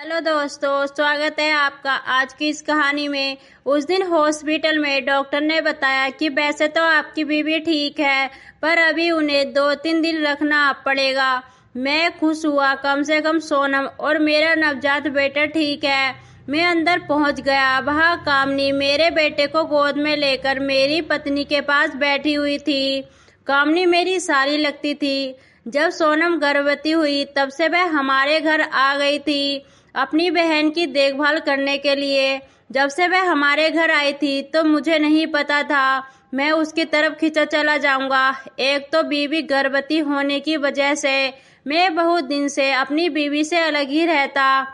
Hello दोस्तों, स्वागत है आपका आज की इस कहानी में। उस दिन हॉस्पिटल में डॉक्टर ने बताया कि वैसे तो आपकी बीवी ठीक है, पर अभी उन्हें 2-3 दिन रखना पड़ेगा। मैं खुश हुआ, कम से कम सोनम और मेरा नवजात बेटा ठीक है। मैं अंदर पहुंच गया। वहां कामनी मेरे बेटे को गोद में लेकर मेरी पत्नी के पास बैठी हुई थी। कामनी मेरी साली लगती थी। जब सोनम गर्भवती हुई तब से वह हमारे घर आ गई थी अपनी बहन की देखभाल करने के लिए। जब से वह हमारे घर आई थी तो मुझे नहीं पता था मैं उसकी तरफ खिंचा चला जाऊंगा। एक तो बीवी गर्भवती होने की वजह से मैं बहुत दिन से अपनी बीवी से अलग ही रहता,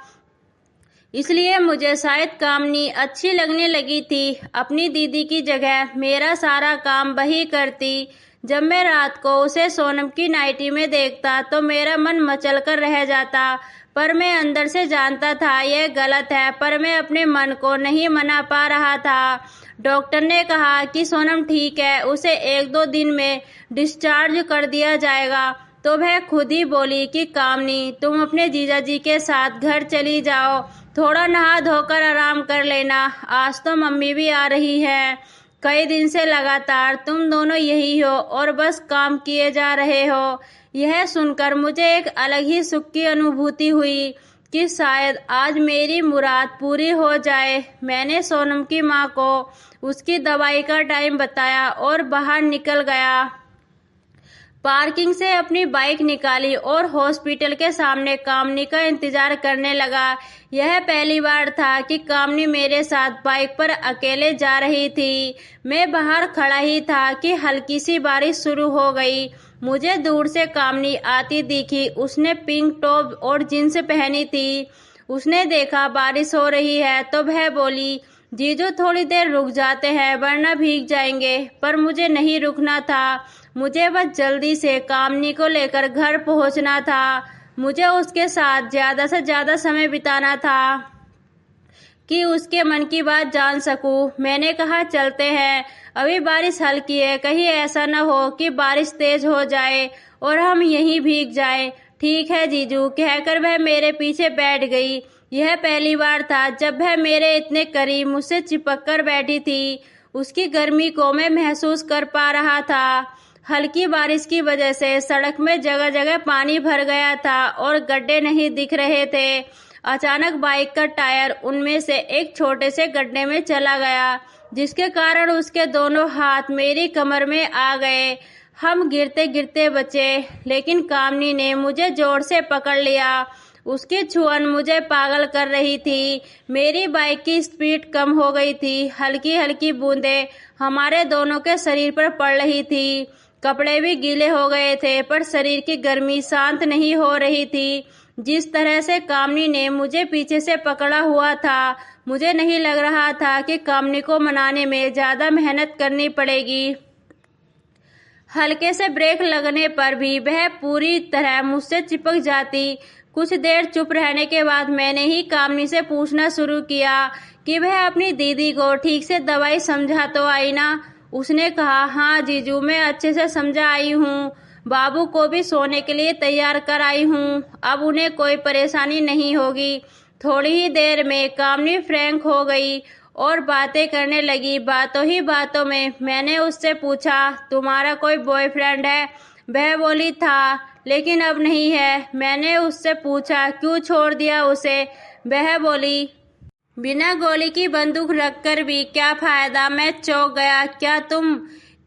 इसलिए मुझे शायद कामनी अच्छी लगने लगी थी। अपनी दीदी की जगह मेरा सारा काम वही करती। जब मैं रात को उसे सोनम की नाइटी में देखता तो मेरा मन मचल कर रह जाता, पर मैं अंदर से जानता था यह गलत है, पर मैं अपने मन को नहीं मना पा रहा था। डॉक्टर ने कहा कि सोनम ठीक है, उसे 1-2 दिन में डिस्चार्ज कर दिया जाएगा। तो वह खुद ही बोली कि कामनी, तुम अपने जीजाजी के साथ घर चली जाओ, थोड़ा नहा धोकर आराम कर लेना। आज तो मम्मी भी आ रही है। कई दिन से लगातार तुम दोनों यही हो और बस काम किए जा रहे हो। यह सुनकर मुझे एक अलग ही सुख की अनुभूति हुई कि शायद आज मेरी मुराद पूरी हो जाए। मैंने सोनम की माँ को उसकी दवाई का टाइम बताया और बाहर निकल गया। पार्किंग से अपनी बाइक निकाली और हॉस्पिटल के सामने कामनी का इंतजार करने लगा। यह पहली बार था कि कामनी मेरे साथ बाइक पर अकेले जा रही थी। मैं बाहर खड़ा ही था कि हल्की सी बारिश शुरू हो गई। मुझे दूर से कामनी आती दिखी। उसने पिंक टॉप और जींस पहनी थी। उसने देखा बारिश हो रही है तो वह बोली, जीजू थोड़ी देर रुक जाते हैं वरना भीग जाएंगे। पर मुझे नहीं रुकना था। मुझे बस जल्दी से कामनी को लेकर घर पहुंचना था। मुझे उसके साथ ज्यादा से ज्यादा समय बिताना था कि उसके मन की बात जान सकूं। मैंने कहा चलते हैं, अभी बारिश हल्की है, कहीं ऐसा न हो कि बारिश तेज हो जाए और हम यहीं भीग जाएं। ठीक है जीजू, कहकर वह मेरे पीछे बैठ गई। यह पहली बार था जब वह मेरे इतने करीब मुझसे चिपक कर बैठी थी। उसकी गर्मी को मैं महसूस कर पा रहा था। हल्की बारिश की वजह से सड़क में जगह जगह पानी भर गया था और गड्ढे नहीं दिख रहे थे। अचानक बाइक का टायर उनमें से एक छोटे से गड्ढे में चला गया, जिसके कारण उसके दोनों हाथ मेरी कमर में आ गए। हम गिरते गिरते बचे, लेकिन कामनी ने मुझे जोर से पकड़ लिया। उसकी छुअन मुझे पागल कर रही थी। मेरी बाइक की स्पीड कम हो गई थी। हल्की हल्की बूंदें हमारे दोनों के शरीर पर पड़ रही थी। कपड़े भी गीले हो गए थे, पर शरीर की गर्मी शांत नहीं हो रही थी। जिस तरह से कामनी ने मुझे पीछे से पकड़ा हुआ था, मुझे नहीं लग रहा था कि कामनी को मनाने में ज्यादा मेहनत करनी पड़ेगी। हल्के से ब्रेक लगने पर भी वह पूरी तरह मुझसे चिपक जाती। कुछ देर चुप रहने के बाद मैंने ही कामनी से पूछना शुरू किया कि वह अपनी दीदी को ठीक से दवाई समझा तो आई ना। उसने कहा, हाँ जीजू, मैं अच्छे से समझा आई हूँ। बाबू को भी सोने के लिए तैयार कर आई हूँ। अब उन्हें कोई परेशानी नहीं होगी। थोड़ी ही देर में कामनी फ्रैंक हो गई और बातें करने लगी। बातों ही बातों में मैंने उससे पूछा, तुम्हारा कोई बॉयफ्रेंड है? वह बोली, था, लेकिन अब नहीं है। मैंने उससे पूछा, क्यों छोड़ दिया उसे? वह बोली, बिना गोली की बंदूक रखकर भी क्या फायदा? मैं चौंक गया।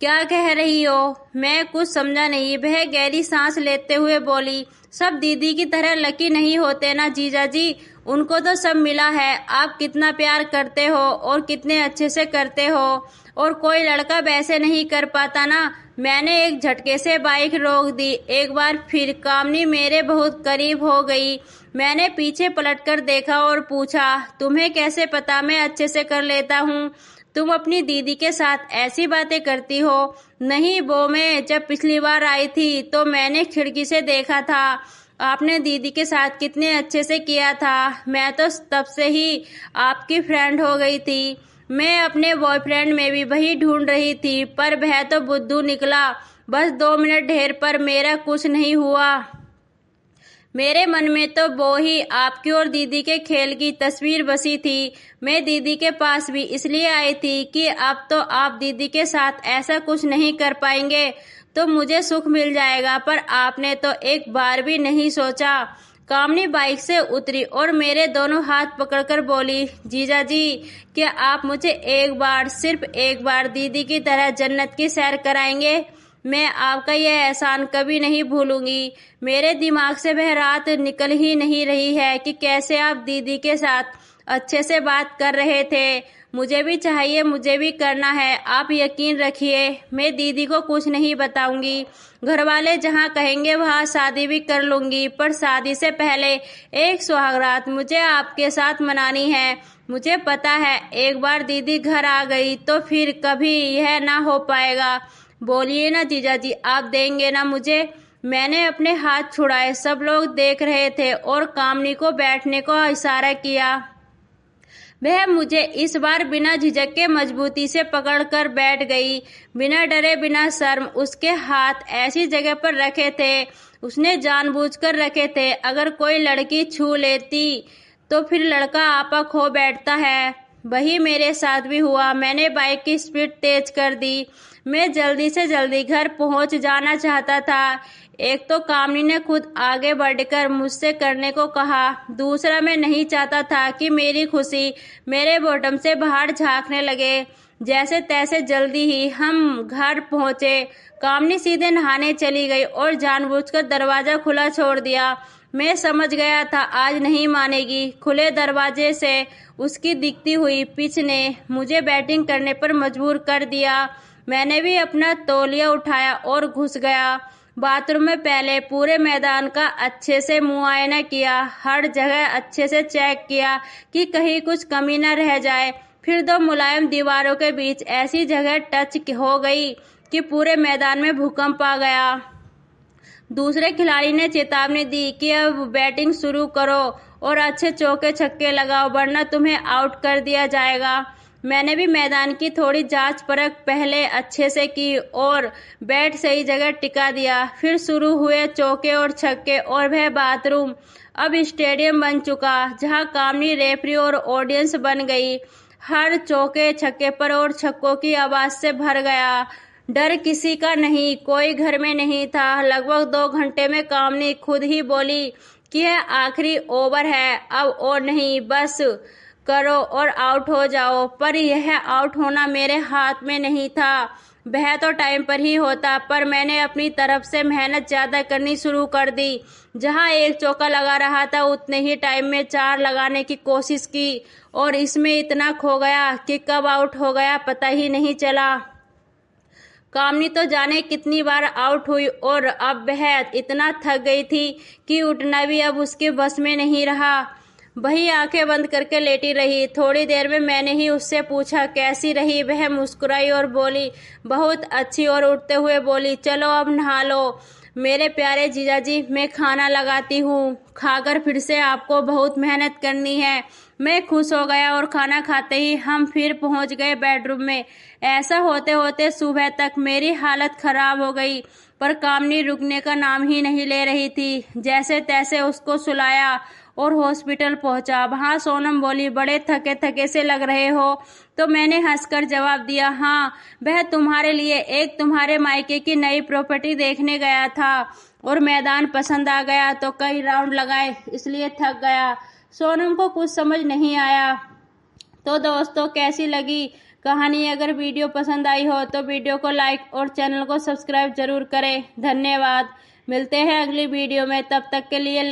क्या कह रही हो? मैं कुछ समझा नहीं। वह गहरी सांस लेते हुए बोली, सब दीदी की तरह लकी नहीं होते ना जीजाजी, उनको तो सब मिला है। आप कितना प्यार करते हो और कितने अच्छे से करते हो, और कोई लड़का वैसे नहीं कर पाता ना। मैंने एक झटके से बाइक रोक दी। एक बार फिर कामनी मेरे बहुत करीब हो गई। मैंने पीछे पलटकर देखा और पूछा, तुम्हें कैसे पता मैं अच्छे से कर लेता हूँ? तुम अपनी दीदी के साथ ऐसी बातें करती हो? नहीं वो, मैं जब पिछली बार आई थी तो मैंने खिड़की से देखा था आपने दीदी के साथ कितने अच्छे से किया था। मैं तो तब से ही आपकी फ्रेंड हो गई थी। मैं अपने बॉयफ्रेंड में भी वही ढूंढ रही थी, पर वह तो बुद्धू निकला। बस 2 मिनट ढेर पर मेरा कुछ नहीं हुआ। मेरे मन में तो वो ही आपकी और दीदी के खेल की तस्वीर बसी थी। मैं दीदी के पास भी इसलिए आई थी कि अब तो आप दीदी के साथ ऐसा कुछ नहीं कर पाएंगे तो मुझे सुख मिल जाएगा, पर आपने तो एक बार भी नहीं सोचा। कामनी बाइक से उतरी और मेरे दोनों हाथ पकड़कर बोली, जीजा जी, क्या आप मुझे एक बार, सिर्फ एक बार दीदी की तरह जन्नत की सैर कराएंगे? मैं आपका यह एहसान कभी नहीं भूलूंगी। मेरे दिमाग से वह रात निकल ही नहीं रही है कि कैसे आप दीदी के साथ अच्छे से बात कर रहे थे। मुझे भी चाहिए, मुझे भी करना है। आप यकीन रखिए, मैं दीदी को कुछ नहीं बताऊंगी। घर वाले जहाँ कहेंगे वहाँ शादी भी कर लूंगी, पर शादी से पहले एक सुहागरात मुझे आपके साथ मनानी है। मुझे पता है एक बार दीदी घर आ गई तो फिर कभी यह ना हो पाएगा। बोलिए ना जीजा जी, आप देंगे ना मुझे? मैंने अपने हाथ छुड़ाए। सब लोग देख रहे थे और कामनी को बैठने को इशारा किया। वह मुझे इस बार बिना झिझक के मजबूती से पकड़कर बैठ गई। बिना डरे बिना शर्म उसके हाथ ऐसी जगह पर रखे थे, उसने जानबूझकर रखे थे। अगर कोई लड़की छू लेती तो फिर लड़का आपा खो बैठता है। वही मेरे साथ भी हुआ। मैंने बाइक की स्पीड तेज कर दी। मैं जल्दी से जल्दी घर पहुंच जाना चाहता था। एक तो कामनी ने खुद आगे बढ़कर मुझसे करने को कहा, दूसरा मैं नहीं चाहता था कि मेरी खुशी मेरे बॉटम से बाहर झांकने लगे। जैसे तैसे जल्दी ही हम घर पहुंचे। कामनी सीधे नहाने चली गई और जानबूझकर दरवाजा खुला छोड़ दिया। मैं समझ गया था आज नहीं मानेगी। खुले दरवाजे से उसकी दिखती हुई पिच ने मुझे बैटिंग करने पर मजबूर कर दिया। मैंने भी अपना तौलिया उठाया और घुस गया। बाथरूम में पहले पूरे मैदान का अच्छे से मुआयना किया, हर जगह अच्छे से चेक किया कि कहीं कुछ कमी न रह जाए। फिर दो मुलायम दीवारों के बीच ऐसी जगह टच हो गई कि पूरे मैदान में भूकंप आ गया। दूसरे खिलाड़ी ने चेतावनी दी कि अब बैटिंग शुरू करो और अच्छे चौके छक्के लगाओ, वरना तुम्हें आउट कर दिया जाएगा। मैंने भी मैदान की थोड़ी जांच परख पहले अच्छे से की और बैट सही जगह टिका दिया। फिर शुरू हुए चौके और छक्के और वह बाथरूम अब स्टेडियम बन चुका, जहां कामनी रेफरी और ऑडियंस बन गई। हर चौके छक्के पर और छक्कों की आवाज से भर गया। डर किसी का नहीं, कोई घर में नहीं था। लगभग 2 घंटे में कामनी खुद ही बोली कि यह आखिरी ओवर है, अब और नहीं, बस करो और आउट हो जाओ। पर यह आउट होना मेरे हाथ में नहीं था। वह तो टाइम पर ही होता, पर मैंने अपनी तरफ से मेहनत ज्यादा करनी शुरू कर दी। जहां एक चौका लगा रहा था उतने ही टाइम में 4 लगाने की कोशिश की और इसमें इतना खो गया कि कब आउट हो गया पता ही नहीं चला। कामनी तो जाने कितनी बार आउट हुई और अब वह इतना थक गई थी कि उठना भी अब उसके बस में नहीं रहा। वही आंखें बंद करके लेटी रही। थोड़ी देर में मैंने ही उससे पूछा कैसी रही। वह मुस्कुराई और बोली, बहुत अच्छी, और उठते हुए बोली, चलो अब नहा लो। मेरे प्यारे जीजाजी, मैं खाना लगाती हूँ, खाकर फिर से आपको बहुत मेहनत करनी है। मैं खुश हो गया और खाना खाते ही हम फिर पहुंच गए बेडरूम में। ऐसा होते होते सुबह तक मेरी हालत खराब हो गई, पर कामनी रुकने का नाम ही नहीं ले रही थी। जैसे तैसे उसको सुलाया और हॉस्पिटल पहुंचा। वहां सोनम बोली, बड़े थके थके से लग रहे हो? तो मैंने हंसकर जवाब दिया, हाँ, वह तुम्हारे लिए एक तुम्हारे मायके की नई प्रॉपर्टी देखने गया था और मैदान पसंद आ गया तो कई राउंड लगाए, इसलिए थक गया। सोनम को कुछ समझ नहीं आया। तो दोस्तों, कैसी लगी कहानी? अगर वीडियो पसंद आई हो तो वीडियो को लाइक और चैनल को सब्सक्राइब जरूर करें। धन्यवाद। मिलते हैं अगली वीडियो में, तब तक के लिए